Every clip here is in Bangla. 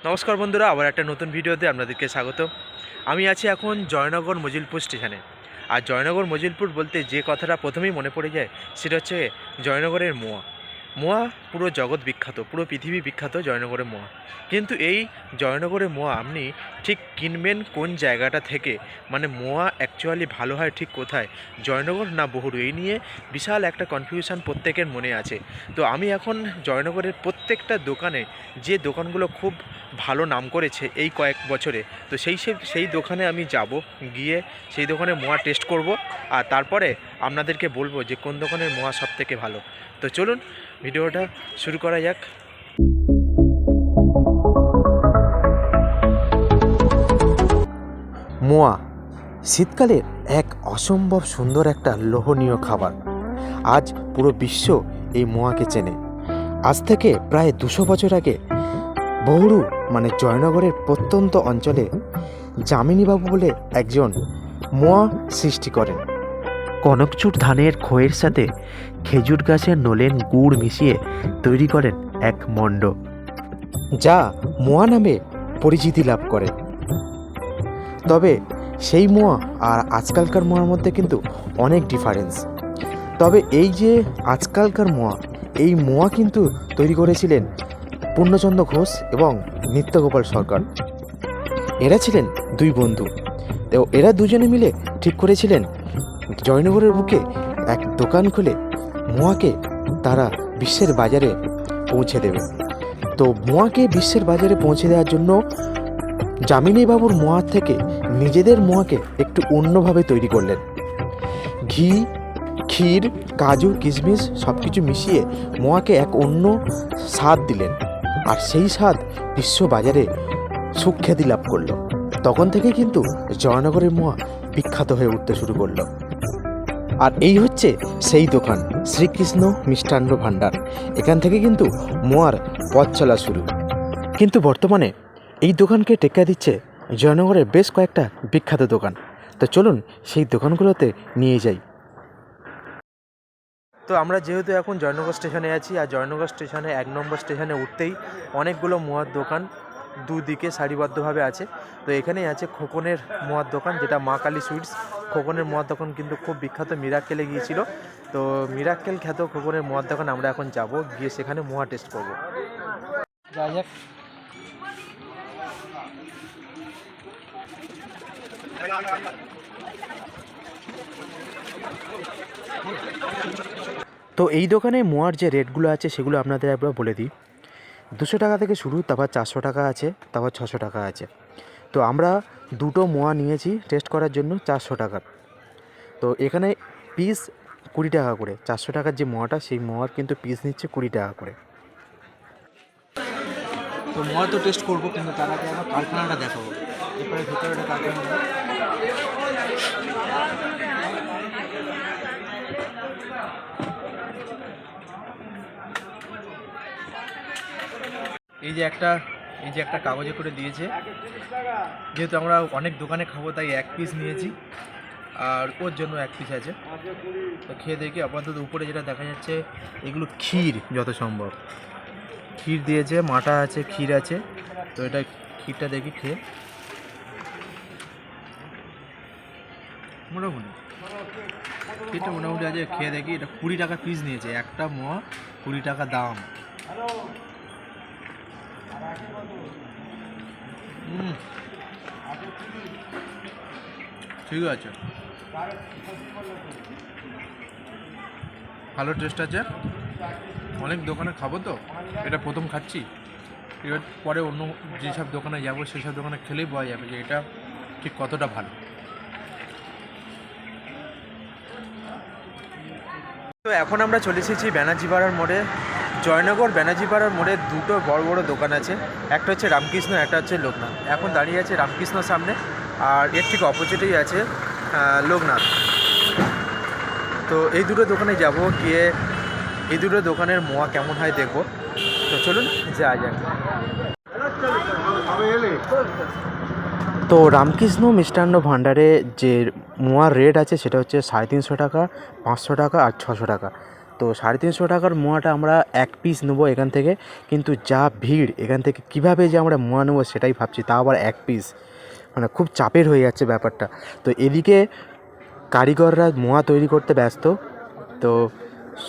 নমস্কার বন্ধুরা, আবার একটা নতুন ভিডিওতে আপনাদেরকে স্বাগত। আমি আছি এখন জয়নগর মজিলপুর স্টেশনে। আর জয়নগর মজিলপুর বলতে যে কথাটা প্রথমেই মনে পড়ে যায় সেটা হচ্ছে জয়নগরের মোয়া। মোয়া পুরো জগৎ বিখ্যাত, পুরো পৃথিবী বিখ্যাত জয়নগরের মোয়া। কিন্তু এই জয়নগরের মোয়া আপনি ঠিক কিনবেন কোন জায়গাটা থেকে, মানে মোয়া অ্যাকচুয়ালি ভালো হয় ঠিক কোথায়, জয়নগর না বহুরু, এই নিয়ে বিশাল একটা কনফিউশন প্রত্যেকের মনে আছে। তো আমি এখন জয়নগরের প্রত্যেকটা দোকানে, যে দোকানগুলো খুব ভালো নাম করেছে এই কয়েক বছরে, তো সেই দোকানে আমি যাব, গিয়ে সেই দোকানে মোয়া টেস্ট করব, আর তারপরে আপনাদেরকে বলবো যে কোন দোকানের মোয়া সবথেকে ভালো। তো চলুন ভিডিওটা শুরু করা যাক। মোয়া শীতকালের এক অসম্ভব সুন্দর একটা লোভনীয় খাবার। আজ পুরো বিশ্ব এই মোয়াকে চেনে। আজ থেকে প্রায় 200 বছর আগে বহুরু মানে জয়নগরের প্রত্যন্ত অঞ্চলে যামিনীবাবু বলে একজন মোয়া সৃষ্টি করেন। কনকচুর ধানের খইয়ের সাথে খেজুর গাছের নলেন গুড় মিশিয়ে তৈরি করেন এক মণ্ড, যা মোয়া নামে পরিচিতি লাভ করে। তবে সেই মোয়া আর আজকালকার মোয়ার মধ্যে কিন্তু অনেক ডিফারেন্স। তবে এই যে আজকালকার মোয়া, এই মোয়া কিন্তু তৈরি করেছিলেন পূর্ণচন্দ্র ঘোষ এবং নিত্যগোপাল সরকার। এরা ছিলেন দুই বন্ধু। তো এরা দুজনে মিলে ঠিক করেছিলেন জয়নগরের বুকে এক দোকান খুলে মোয়াকে তারা বিশ্বের বাজারে পৌঁছে দেবে। তো মোয়াকে বিশ্বের বাজারে পৌঁছে দেওয়ার জন্য যামিনীবাবুর মোয়া থেকে নিজেদের মোয়াকে একটু অন্যভাবে তৈরি করলেন। ঘি, ক্ষীর, কাজু, কিশমিশ সব কিছু মিশিয়ে মোয়াকে এক অন্য স্বাদ দিলেন, আর সেই স্বাদ বিশ্ব বাজারে সুখ্যাতি লাভ করলো। তখন থেকে কিন্তু জয়নগরের মোয়া বিখ্যাত হয়ে উঠতে শুরু করলো। আর এই হচ্ছে সেই দোকান, শ্রীকৃষ্ণ মিষ্টান্ন ভাণ্ডার। এখান থেকে কিন্তু মোয়ার পথ চলা শুরু। কিন্তু বর্তমানে এই দোকানকে টেক্কা দিচ্ছে জয়নগরের বেশ কয়েকটা বিখ্যাত দোকান। তো চলুন সেই দোকানগুলোতে নিয়ে যাই। তো আমরা যেহেতু এখন জয়নগর স্টেশনে আছি, আর জয়নগর স্টেশনে 1 নম্বর স্টেশনে উঠতেই অনেকগুলো মোয়ার দোকান দুদিকে সারিবদ্ধভাবে আছে। তো এখানেই আছে খোকনের মোয়ার দোকান, যেটা মা কালী সুইটস। খোকনের মোয়ার দোকান কিন্তু খুব বিখ্যাত, মিরাক্কেলে গিয়েছিল। তো মিরাক্কেল খ্যাত খোকনের মোয়ার দোকান আমরা এখন যাব, গিয়ে সেখানে মোয়া টেস্ট করব। যা যাক। তো এই দোকানে মোয়ার যে রেটগুলো আছে সেগুলো আপনাদের একবার বলে দিই। 200 টাকা থেকে শুরু, তারপর 400 টাকা আছে, তারপর 600 টাকা আছে। তো আমরা দুটো মোয়া নিয়েছি টেস্ট করার জন্য 400 টাকার। তো এখানে পিস 20 টাকা করে। 400 টাকার যে মোয়াটা, সেই মোয়ার কিন্তু পিস নিচ্ছে 20 টাকা করে। তো মোয়া তো টেস্ট করবো, কিন্তু তার আগে আমরা কারখানাটা দেখাবো। এরপরে ভেতরে একটা কারখানা। এই যে একটা কাগজে করে দিয়েছে। যেহেতু আমরা অনেক দোকানে খাবো তাই 1 পিস নিয়েছি, আর ওর জন্য 1 পিস আছে। তো খেয়ে দেখি। আপাতত উপরে যেটা দেখা যাচ্ছে এগুলো ক্ষীর, যত সম্ভব ক্ষীর দিয়েছে, মাটা আছে, ক্ষীর আছে। তো এটা ক্ষীরটা দেখি খেয়ে। মোটামুটি ক্ষীরটা মোটামুটি আছে, খেয়ে দেখি। এটা 20 টাকা পিস নিয়েছে, একটা মোয়া 20 টাকা দাম। ঠিক আছে, ভালো টেস্ট আছে। অনেক দোকানে খাবো তো, এটা প্রথম খাচ্ছি। এবার পরে অন্য যেসব দোকানে যাবো সেসব দোকানে খেলেই পাওয়া যাবে যে এটা ঠিক কতটা ভালো। তো এখন আমরা চলে এসেছি ব্যানার্জিপাড়ার মোড়ে। জয়নগর ব্যানার্জিপাড়ার মোড়ে দুটো বড় বড় দোকান আছে, একটা হচ্ছে রামকৃষ্ণ, একটা হচ্ছে লোকনাথ। এখন দাঁড়িয়ে আছে রামকৃষ্ণর সামনে, আর এর ঠিক অপোজিটেই আছে লোকনাথ। তো এই দুটো দোকানে যাব, গিয়ে এই দুটো দোকানের মোয়া কেমন হয় দেখব। তো চলুন যাওয়া যাক। তো রামকৃষ্ণ মিষ্টান্ন ভাণ্ডারে যে মোয়ার রেট আছে সেটা হচ্ছে 350 টাকা, 500 টাকা আর 600 টাকা। তো 350 টাকার মোয়াটা আমরা এক পিস নেবো এখান থেকে, কিন্তু যা ভিড় এখান থেকে কিভাবে যে আমরা মোয়া নেবো সেটাই ভাবছি, তা আবার এক পিস, মানে খুব চাপের হয়ে যাচ্ছে ব্যাপারটা। তো এদিকে কারিগররা মোয়া তৈরি করতে ব্যস্ত, তো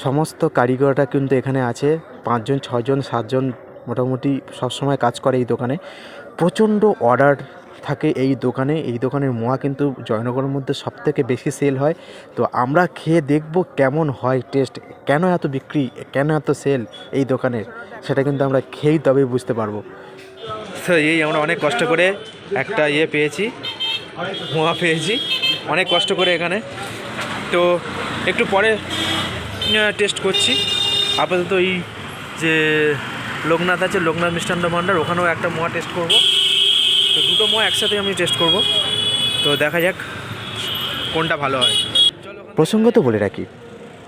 সমস্ত কারিগররা কিন্তু এখানে আছে, 5 জন 6 জন 7 জন মোটামুটি সবসময় কাজ করে এই দোকানে। প্রচণ্ড অর্ডার থাকে এই দোকানে। এই দোকানের মোয়া কিন্তু জয়নগরের মধ্যে সবথেকে বেশি সেল হয়। তো আমরা খেয়ে দেখব কেমন হয় টেস্ট, কেন এত বিক্রি, কেন এত সেল এই দোকানের, সেটা কিন্তু আমরা খেয়েই তবেই বুঝতে পারবো। তো এই আমরা অনেক কষ্ট করে একটা পেয়েছি, মোয়া পেয়েছি অনেক কষ্ট করে এখানে। তো একটু পরে টেস্ট করছি। আপাতত এই যে লোকনাথ আছে, লোকনাথ মিষ্টান্ন ভাণ্ডার, ওখানেও একটা মোয়া টেস্ট করব। তো দুটো মোয়া একসাথে আমি টেস্ট করব, তো দেখা যাক কোনটা ভালো হয়। প্রসঙ্গত বলে রাখি,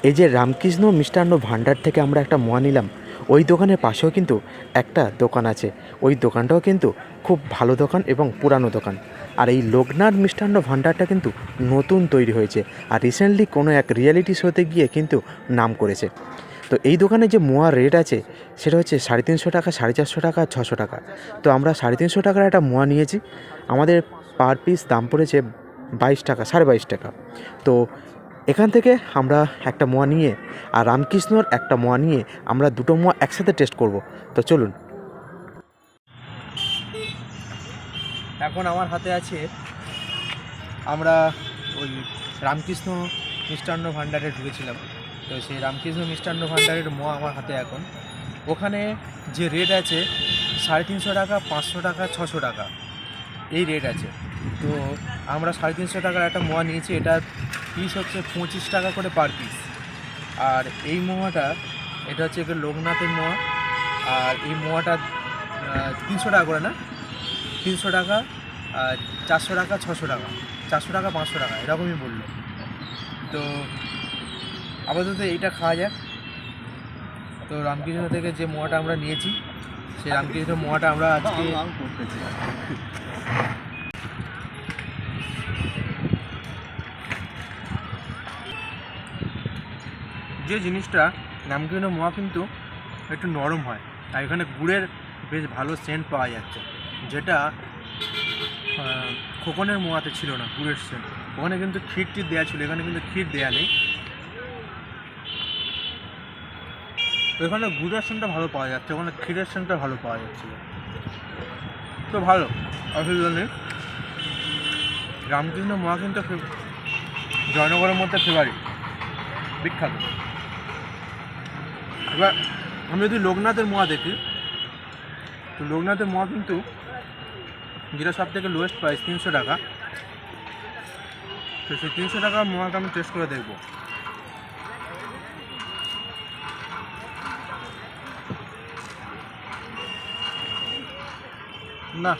এই যে রামকৃষ্ণ মিষ্টান্ন ভাণ্ডার থেকে আমরা একটা মোয়া নিলাম, ওই দোকানের পাশেও কিন্তু একটা দোকান আছে। ওই দোকানটাও কিন্তু খুব ভালো দোকান এবং পুরানো দোকান। আর এই লোকনাথ মিষ্টান্ন ভাণ্ডারটা কিন্তু নতুন তৈরি হয়েছে, আর রিসেন্টলি কোনো এক রিয়েলিটি শোতে গিয়ে কিন্তু নাম করেছে। তো এই দোকানে যে মোয়ার রেট আছে সেটা হচ্ছে 350 টাকা, 450 টাকা, 600 টাকা। তো আমরা 350 টাকার একটা মোয়া নিয়েছি, আমাদের পার পিস দাম পড়েছে 22 টাকা, 22.5 টাকা। তো এখান থেকে আমরা একটা মোয়া নিয়ে আর রামকৃষ্ণর একটা মোয়া নিয়ে আমরা দুটো মোয়া একসাথে টেস্ট করব। তো চলুন। এখন আমার হাতে আছে, আমরা ওই রামকৃষ্ণ মিষ্টান্ন ভাণ্ডারে ঢুকেছিলাম, তো সেই রামকৃষ্ণ মিষ্টান্ন ভাণ্ডারের মোয়া আমার হাতে এখন। ওখানে যে রেট আছে 350 টাকা, 500 টাকা, 600 টাকা এই রেট আছে। তো আমরা 350 টাকার একটা মোয়া নিয়েছি, এটার পিস হচ্ছে 25 টাকা করে পার পিস। আর এই মোয়াটা, এটা হচ্ছে লোকনাথের মোয়া, আর এই মোয়াটা 300 টাকা করে, না 300 টাকা, 400 টাকা, 600 টাকা, 400 টাকা, 500 টাকা এরকমই বললো। তো আপাতত এইটা খাওয়া যাক। তো রামকৃষ্ণ থেকে যে মোয়াটা আমরা নিয়েছি, সেই রামকৃষ্ণ মোয়াটা আমরা আজকে করতেছি। যে জিনিসটা রামকৃষ্ণ মোয়া কিন্তু একটু নরম হয়, আর এখানে গুড়ের বেশ ভালো সেন্ট পাওয়া যাচ্ছে, যেটা খোকনের মোয়াতে ছিল না, গুড়ের সেন্ট। ওখানে কিন্তু ক্ষীর দেওয়া ছিল, এখানে কিন্তু ক্ষীর দেওয়া নেই। এখানে গুড়ের সেন্টটা ভালো পাওয়া যাচ্ছে, ওখানে ক্ষীরের সেন্টটা ভালো পাওয়া যাচ্ছিলো। তো ভালো, অসুবিধা নেই। রামকৃষ্ণ মোয়া কিন্তু জয়নগরের মধ্যে ফেভারিট, বিখ্যাত। এবার আমি যদি লোকনাথের মোয়া দেখি, তো লোকনাথের মোয়া কিন্তু যেটা সব থেকে লোয়েস্ট প্রাইস 300 টাকা। তো সেই 300 টাকার মোয়াটা আমি টেস্ট করে দেখব। না,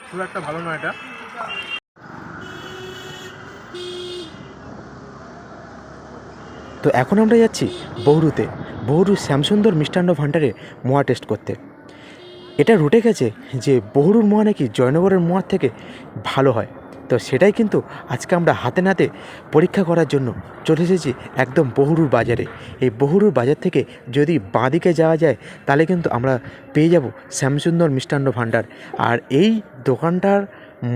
খুব একটা ভালো নয় এটা। তো এখন আমরা যাচ্ছি বহুরুতে, বহুরু শ্যামসুন্দর মিষ্টান্ন ভাণ্ডারে মোয়া টেস্ট করতে। এটা রুটে গেছে যে বহুরুর মোয়া নাকি জয়নগরের মোয়ার থেকে ভালো হয়। তো সেটাই কিন্তু আজকে আমরা হাতে নাতে পরীক্ষা করার জন্য চলে এসেছি একদম বহুরুর বাজারে। এই বহুরুর বাজার থেকে যদি বাঁদিকে যাওয়া যায় তাহলে কিন্তু আমরা পেয়ে যাব শ্যামসুন্দর মিষ্টান্ন ভাণ্ডার। আর এই দোকানটার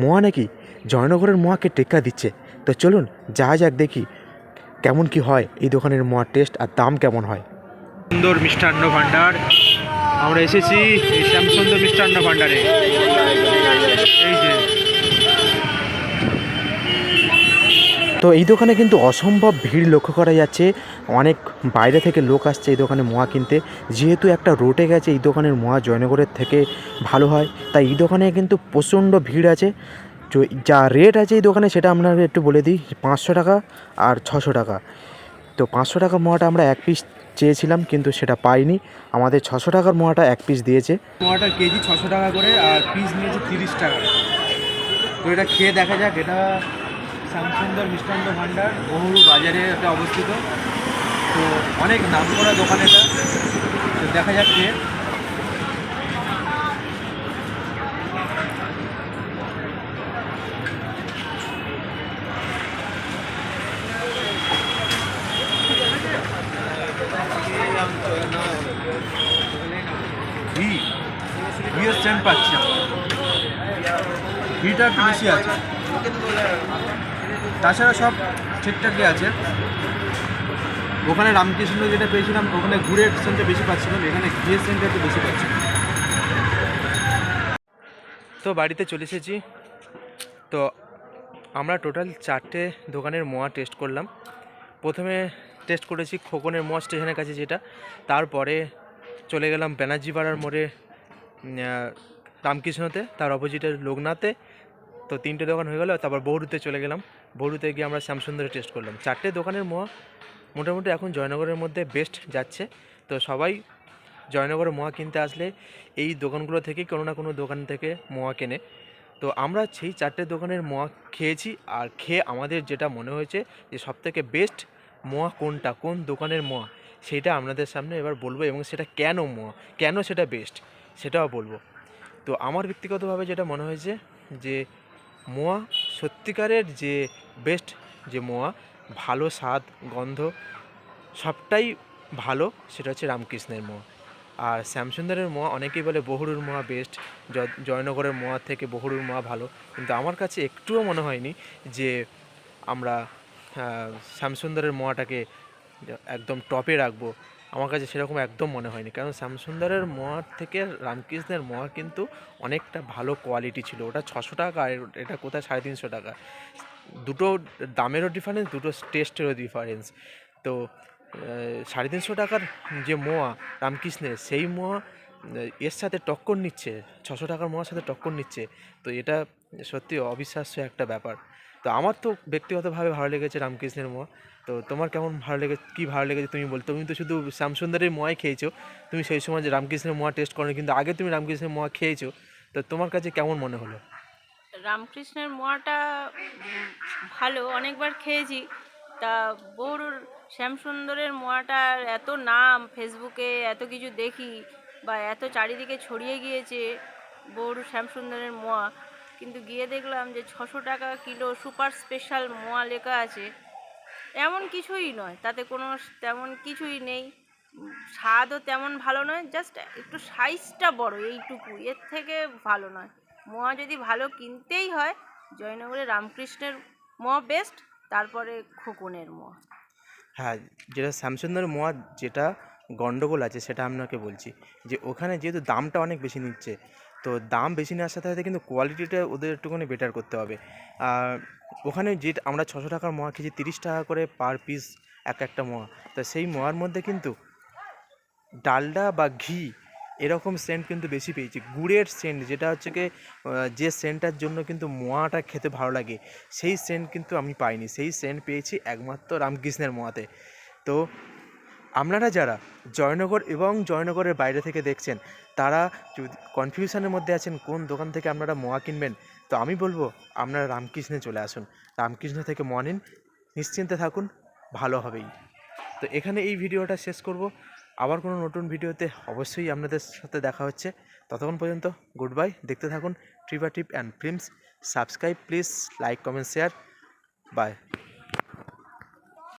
মোয়া নাকি জয়নগরের মোয়াকে টেক্কা দিচ্ছে। তো চলুন যাওয়া যাক, দেখি কেমন কি হয় এই দোকানের মোয়ার টেস্ট আর দাম কেমন হয়। সুন্দর মিষ্টান্ন ভাণ্ডার, আমরা এসেছি এই শ্যামসুন্দর মিষ্টান্ন ভাণ্ডারে। এই যে, তো এই দোকানে কিন্তু অসম্ভব ভিড় লক্ষ্য করা যাচ্ছে, অনেক বাইরে থেকে লোক আসছে এই দোকানে মোয়া কিনতে। যেহেতু একটা রোটে গেছে এই দোকানের মোয়া জয়নগরের থেকে ভালো হয়, তাই এই দোকানে কিন্তু প্রচণ্ড ভিড় আছে। যা রেট আছে এই দোকানে সেটা আপনাকে একটু বলে দিই, 500 টাকা আর 600 টাকা। তো 500 টাকার মোয়াটা আমরা এক পিস চেয়েছিলাম, কিন্তু সেটা পাইনি, আমাদের 600 টাকার মোয়াটা এক পিস দিয়েছে। মোয়াটার কেজি 600 টাকা করে আর পিস নিয়েছে 30 টাকা। তো এটা খেয়ে দেখা যাক। এটা শ্যামসুন্দর মিষ্টান্ন ভাণ্ডার বহুরু বাজারে এটা অবস্থিত, তো অনেক নাম করা দোকান এটা। তো দেখা যাক খেয়ে। ঘিয়ের সেন্ট পাচ্ছি আমরা, ঘিটা একটু বেশি আছে, তাছাড়া সব ঠিকঠাকই আছে। ওখানে রামকৃষ্ণ যেটা পেয়েছিলাম ওখানে গুড়ের সেন্টটা বেশি পাচ্ছিলাম, এখানে ঘিয়ের সেন্টটা একটু বেশি পাচ্ছি। তো বাড়িতে চলে এসেছি। তো আমরা টোটাল 4টে দোকানের মোয়া টেস্ট করলাম। প্রথমে টেস্ট করেছি খোকনের মোয়া স্টেশনের কাছে যেটা, তারপরে চলে গেলাম ব্যানার্জি পাড়ার মোড়ে রামকৃষ্ণতে, তার অপোজিটের লোকনাথে। তো 3টে দোকান হয়ে গেল। তারপর বৌরুতে চলে গেলাম, বৌরুতে গিয়ে আমরা শ্যামসুন্দরে টেস্ট করলাম। 4টে দোকানের মোয়া মোটামুটি এখন জয়নগরের মধ্যে বেস্ট যাচ্ছে। তো সবাই জয়নগরে মোয়া কিনতে আসলে এই দোকানগুলো থেকে কোনো না কোনো দোকান থেকে মোয়া কেনে। তো আমরা সেই 4টে দোকানের মোয়া খেয়েছি, আর খেয়ে আমাদের যেটা মনে হয়েছে যে সবথেকে বেস্ট মোয়া কোনটা, কোন দোকানের মোয়া, সেটা আপনাদের সামনে এবার বলবো, এবং সেটা কেন মোয়া, কেন সেটা বেস্ট সেটাও বলবো। তো আমার ব্যক্তিগতভাবে যেটা মনে হয়েছে যে মোয়া সত্যিকারের যে বেস্ট যে মোয়া, ভালো স্বাদ গন্ধ সবটাই ভালো, সেটা হচ্ছে রামকৃষ্ণের মোয়া। আর শ্যামসুন্দরের মোয়া অনেকেই বলে বহুরুর মোয়া বেস্ট, জয়নগরের মোয়া থেকে বহুরুর মোয়া ভালো, কিন্তু আমার কাছে একটুও মনে হয়নি যে আমরা শ্যামসুন্দরের মোয়াটাকে একদম টপে রাখবো। আমার কাছে সেরকম একদম মনে হয়নি, কারণ শ্যামসুন্দরের মোয়ার থেকে রামকৃষ্ণের মোয়া কিন্তু অনেকটা ভালো কোয়ালিটি ছিল। ওটা 600 টাকা আর এটা কোথায় 350 টাকা। দুটো দামেরও ডিফারেন্স, দুটো টেস্টেরও ডিফারেন্স। তো 350 টাকার যে মোয়া রামকৃষ্ণের, সেই মোয়া এর সাথে টক্কর নিচ্ছে, 600 টাকার মোয়ার সাথে টক্কর নিচ্ছে। তো এটা সত্যি অবিশ্বাস্য একটা ব্যাপার। তো আমার তো ব্যক্তিগতভাবে ভালো লেগেছে রামকৃষ্ণের মোয়া। তো তোমার কেমন ভালো লেগে, কী ভালো লেগেছে তুমি বল। তুমি তো শুধু শ্যামসুন্দরের মোয়াই খেয়েছো, তুমি সেই সময় যে রামকৃষ্ণের মোয়া টেস্ট করো, কিন্তু আগে তুমি রামকৃষ্ণের মোয়া খেয়েছো। তো তোমার কাছে কেমন মনে হলো? রামকৃষ্ণের মোয়াটা ভালো, অনেকবার খেয়েছি। তা বৌরুর শ্যামসুন্দরের মোয়াটার এত নাম, ফেসবুকে এত কিছু দেখি বা এত চারিদিকে ছড়িয়ে গিয়েছে বৌরুর শ্যামসুন্দরের মোয়া, কিন্তু গিয়ে দেখলাম যে 600 টাকা কিলো সুপার স্পেশাল মোয়া লেখা আছে। এমন কিছুই নয়, তাতে কোনো তেমন কিছুই নেই। স্বাদও তেমন ভালো নয়, জাস্ট একটু সাইজটা বড় এইটুকু, এর থেকে ভালো নয়। মোয়া যদি ভালো কিনতেই হয়, জয়নগরে রামকৃষ্ণের মোয়া বেস্ট, তারপরে খোকনের মোয়া। হ্যাঁ, যেটা শ্যামসুন্দরের মোয়া যেটা গন্ডগোল আছে সেটা আপনাকে বলছি, যে ওখানে যেহেতু দামটা অনেক বেশি নিচ্ছে, তো দাম বেশি নেওয়ার সাথে সাথে কিন্তু কোয়ালিটিটা ওদের একটুখানি বেটার করতে হবে। আর ওখানে যে আমরা 600 টাকার মোয়া খেয়েছি, 30 টাকা করে পার পিস একটা মোয়া। তো সেই মোয়ার মধ্যে কিন্তু ডালডা বা ঘি এরকম সেন্ট কিন্তু বেশি পেয়েছি, গুড়ের সেন্ট যেটা হচ্ছে কি যে সেন্টটার জন্য কিন্তু মোয়াটা খেতে ভালো লাগে, সেই সেন্ট কিন্তু আমি পাইনি। সেই সেন্ট পেয়েছি একমাত্র রামকৃষ্ণের মোয়াতে। তো আপনারা যারা জয়নগর এবং জয়নগরের বাইরে থেকে দেখছেন, তারা যদি কনফিউশনের মধ্যে আছেন কোন দোকান থেকে আপনারা মোয়া কিনবেন, তো আমি বলবো আপনারা রামকৃষ্ণে চলে আসুন, রামকৃষ্ণ থেকে মোয়া নিন, নিশ্চিন্তে থাকুন, ভালো হবেই। তো এখানে এই ভিডিওটা শেষ করব। আবার কোনো নতুন ভিডিওতে অবশ্যই আপনাদের সাথে দেখা হচ্ছে। ততক্ষণ পর্যন্ত গুড বাই। দেখতে থাকুন ট্রিপা টিপ and films. Subscribe please, like comment share. By.